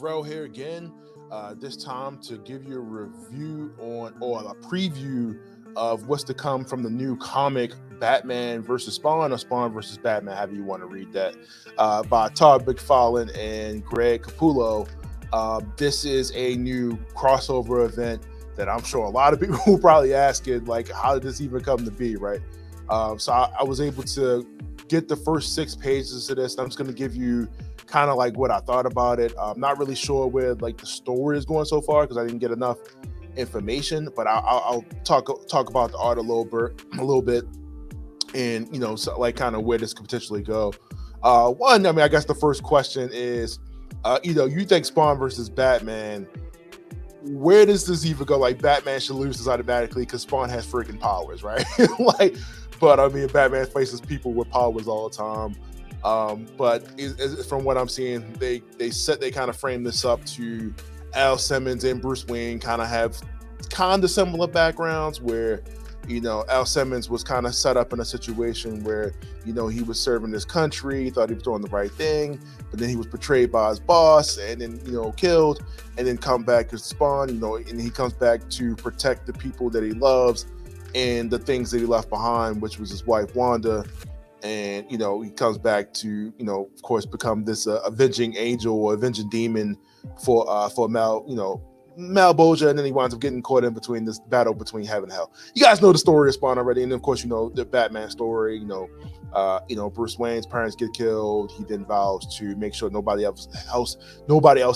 Terrell here again. This time to give you a review on or a preview of what's to come from the new comic Batman versus Spawn or Spawn versus Batman, however you want to read that, by Todd McFarlane and Greg Capullo. This is a new crossover event that I'm sure a lot of people will probably asking, like, how did this even come to be, right? So I was able to get the first 6 pages of this. I'm just going to give you kind of like what I thought about it. I'm not really sure where like the story is going so far because I didn't get enough information, but I'll talk about the art a little bit, and so, like, kind of where this could potentially go. One, I mean, I guess the first question is, you think Spawn versus Batman, where does this even go? Like, Batman should lose this automatically because Spawn has freaking powers, right? Like, but I mean, Batman faces people with powers all the time. But from what I'm seeing, they kind of frame this up to Al Simmons and Bruce Wayne kind of have kind of similar backgrounds where, Al Simmons was kind of set up in a situation where, he was serving his country, thought he was doing the right thing, but then he was betrayed by his boss and then, killed, and then come back as Spawn, and he comes back to protect the people that he loves and the things that he left behind, which was his wife, Wanda. And, he comes back to, of course, become this avenging angel or avenging demon for Malbolgia, and then he winds up getting caught in between this battle between heaven and hell. You guys know the story of Spawn already, and of course, the Batman story. Bruce Wayne's parents get killed. He then vows to make sure nobody else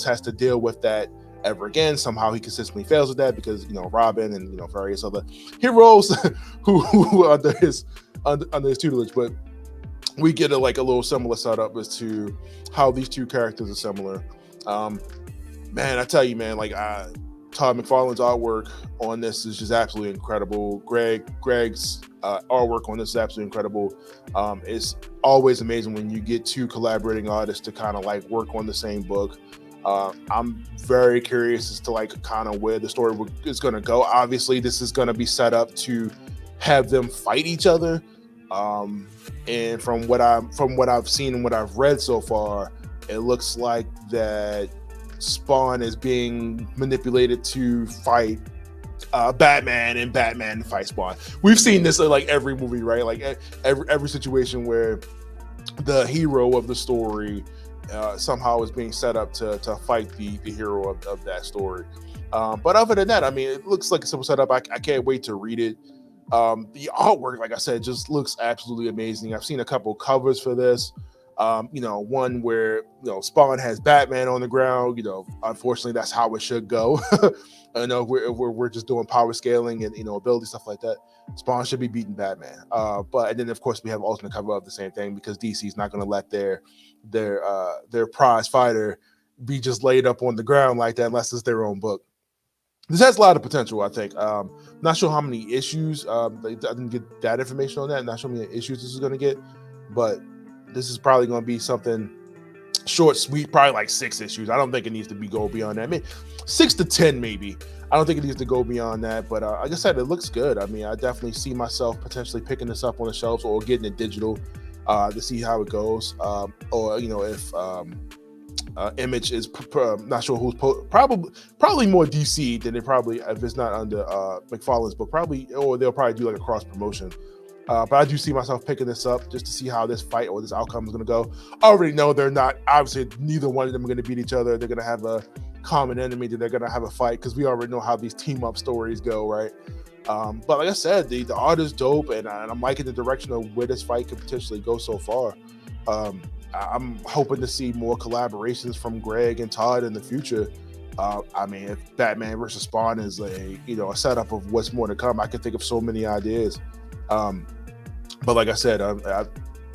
has to deal with that ever again. Somehow he consistently fails with that because Robin and various other heroes who are under his tutelage, but we get a little similar setup as to how these two characters are similar. Man, I tell you, man, Todd McFarlane's artwork on this is just absolutely incredible. Greg's artwork on this is absolutely incredible. It's always amazing when you get two collaborating artists to kind of work on the same book. I'm very curious as to kind of where the story is going to go. Obviously, this is going to be set up to have them fight each other. And from what I've seen and what I've read so far, it looks like that Spawn is being manipulated to fight Batman, and Batman to fight Spawn. We've seen this in every movie, right? Every situation where the hero of the story somehow is being set up to fight the hero of that story. But other than that, I mean, it looks like a simple setup. I can't wait to read it. The artwork, like I said, just looks absolutely amazing. I've seen a couple covers for this. One where Spawn has Batman on the ground. Unfortunately, that's how it should go. I know we're just doing power scaling and ability stuff like that. Spawn should be beating Batman. And then of course we have an alternate cover of the same thing because DC's not going to let their prize fighter be just laid up on the ground like that unless it's their own book. This has a lot of potential, I think. Not sure how many issues. I didn't get that information on that. Not sure how many issues this is going to get, but this is probably going to be something short, sweet, probably 6 issues. I don't think it needs to go beyond that. I mean, 6 to 10 maybe. I don't think it needs to go beyond that. But like I said, it looks good. I mean, I definitely see myself potentially picking this up on the shelves or getting it digital to see how it goes. Or if Image is not sure who's probably more DC than they probably, if it's not under McFarlane's book, or they'll probably do a cross promotion. But I do see myself picking this up just to see how this fight or this outcome is going to go. I already know they're not, obviously neither one of them are going to beat each other. They're going to have a common enemy that they're going to have a fight because we already know how these team up stories go, right? But like I said, the art is dope, and I'm liking the direction of where this fight could potentially go so far. I'm hoping to see more collaborations from Greg and Todd in the future. I mean, if Batman versus Spawn is a setup of what's more to come, I can think of so many ideas. But like I said, I've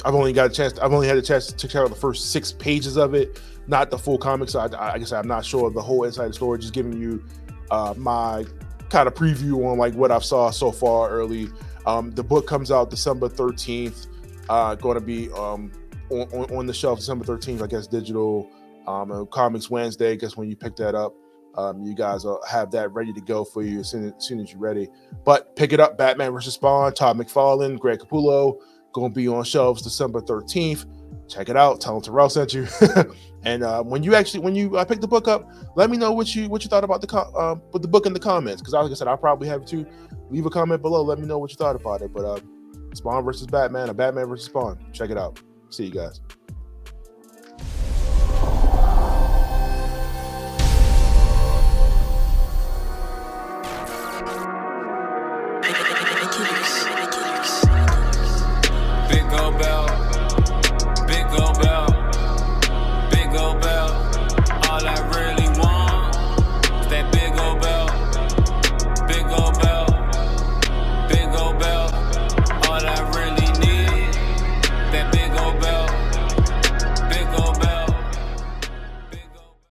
only had a chance to check out the first 6 pages of it, not the full comic. So I guess I'm not sure of the whole inside the story. Just giving you my kind of preview on what I've saw so far early. The book comes out December 13th. Going to be on the shelf December 13th, I guess, digital. Comics Wednesday, I guess when you pick that up, you guys will have that ready to go for you as soon as you're ready. But pick it up, Batman vs. Spawn, Todd McFarlane, Greg Capullo, going to be on shelves December 13th. check it out. Tell them Terrell sent you. And when you pick the book up, let me know what you thought about the book in the comments. Because like I said, I'll probably have to leave a comment below. Let me know what you thought about it. But Spawn versus Batman, or Batman versus Spawn. Check it out. See you guys.